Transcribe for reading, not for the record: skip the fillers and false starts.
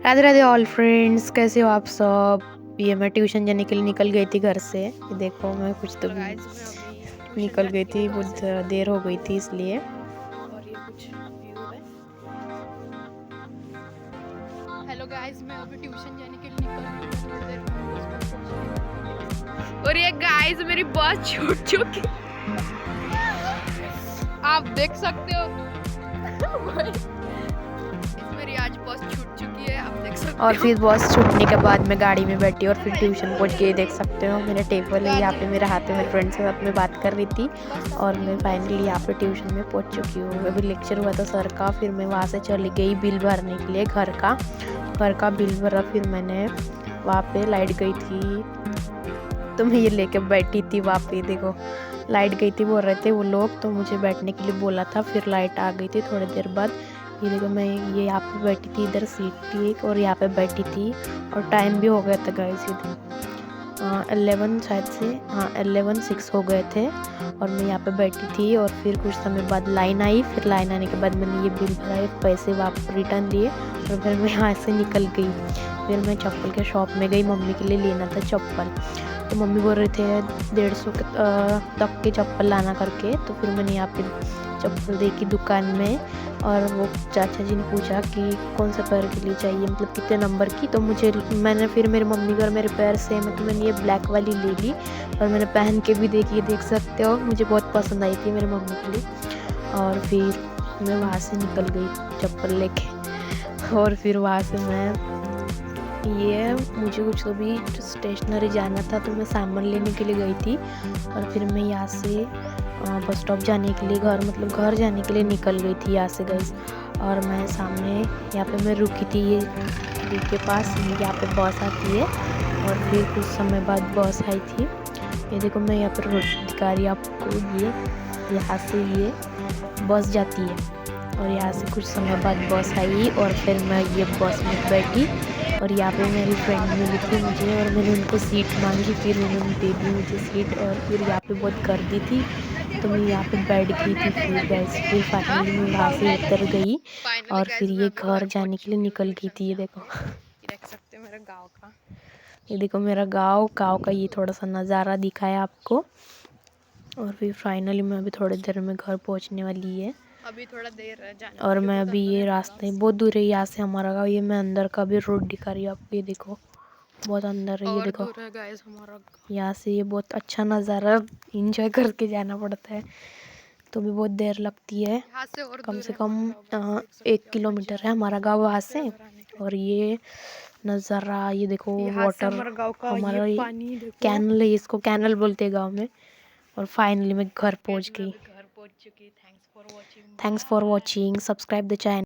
Radhe Radhe all friends, कैसे हो आप सब। ये मैं ट्यूशन जाने के लिए निकल गई थी घर से। ये देखो मैं कुछ तो निकल गई थी, बहुत देर हो गई थी इसलिए। और ये कुछ व्यू है। हेलो गाइस, मैं अभी ट्यूशन जाने के लिए निकल गई हूँ, थोड़ी देर में बस में पहुंचने। और ये गाइस मेरी बस छूट चुकी, आप देख सकते हो। मेरी आज बस छूट चुकी है, आप देख सकते हो। और फिर बस छूटने के बाद मैं गाड़ी में बैठी और फिर ट्यूशन पहुंच गई। देख सकते हो मेरा टेबल है यहाँ पे, मेरे हाथ में मेरे फ्रेंड से साथ में बात कर रही थी। और मैं फाइनली यहाँ पे ट्यूशन में पहुंच चुकी हूँ। अभी लेक्चर हुआ था सर का, फिर मैं वहाँ से चली गई बिल भरने के लिए। घर का बिल भरा, फिर मैंने वहाँ पे लाइट गई थी तो मैं ये लेके बैठी थी वहाँ पे। देखो लाइट गई थी, बोल रहे थे वो लोग, तो मुझे बैठने के लिए बोला था। फिर लाइट आ गई थी थोड़ी देर बाद। ये देखो मैं ये यहाँ पे बैठी थी, इधर सीट थी एक, और यहाँ पे बैठी थी। और टाइम भी हो गया था गाइस, ये दिन 11 शायद से, हाँ 11:06 हो गए थे। और मैं यहाँ पे बैठी थी और फिर कुछ समय बाद लाइन आई। फिर लाइन आने के बाद मैंने ये बिल भरा, पैसे वापस रिटर्न लिए और फिर मैं यहाँ से निकल गई। फिर मैं चप्पल के शॉप में गई, मम्मी के लिए लेना था चप्पल। तो मम्मी बोल रहे थे 150 तक के चप्पल लाना करके। तो फिर मैंने यहाँ पे चप्पल देखी दुकान में, और वो चाचा जी ने पूछा कि कौन से पैर के लिए चाहिए, मतलब कितने नंबर की। तो मैंने फिर मेरी मम्मी को और मेरे पैर सेम है तो मैंने ये ब्लैक वाली ले ली। और मैंने पहन के भी देखी, देख सकते हो, मुझे बहुत पसंद आई थी मेरी मम्मी के लिए। और फिर मैं वहाँ से निकल गई चप्पल लेके। और फिर वहाँ से मुझे कुछ तो भी स्टेशनरी जाना था तो मैं सामान लेने के लिए गई थी। और फिर मैं यहाँ से बस स्टॉप जाने के लिए, घर जाने के लिए निकल गई थी यहाँ से गई। और मैं सामने यहाँ पे मैं रुकी थी, ये के पास यहाँ पे बस आती है। और फिर कुछ समय बाद बस आई थी। ये देखो मैं यहाँ पर रोड दिखा रही आपको, ये यहाँ से ये बस जाती है। और यहाँ से कुछ समय बाद बस आई और फिर मैं ये बस में बैठी। और यहाँ पे मेरी फ्रेंड मिली थी मुझे और मैंने उनको सीट मांगी, फिर उन्होंने दे दी मुझे सीट। और फिर यहाँ पे बहुत गर्दी थी तो मैं यहाँ पे बैठ गई थी। फिर फाइनली मैं वहाँ से उतर गई और फिर ये घर जाने के लिए निकल गई थी। ये देखो देख सकते हो मेरा गाँव का, ये देखो मेरा गाँव का ये थोड़ा सा नज़ारा दिखाया आपको। और फिर फाइनली मैं अभी थोड़ी देर में घर पहुँचने वाली है, अभी थोड़ा देर है जाने। और मैं अभी ये रास्ते बहुत दूर है यहाँ से हमारा गाँव। ये मैं अंदर का भी रोड दिखा रही हूँ आपको, ये देखो बहुत अंदर है। ये देखो यहाँ से ये बहुत अच्छा नज़ारा एंजॉय करके जाना पड़ता है, तो भी बहुत देर लगती है। कम से कम 1 किलोमीटर है हमारा गाँव वहाँ से। और ये नज़ारा ये देखो, वाटर हमारा कैनल है, इसको कैनल बोलते हैं गाँव में। और फाइनली मैं घर पहुँच गई। Thanks for watching, subscribe the channel.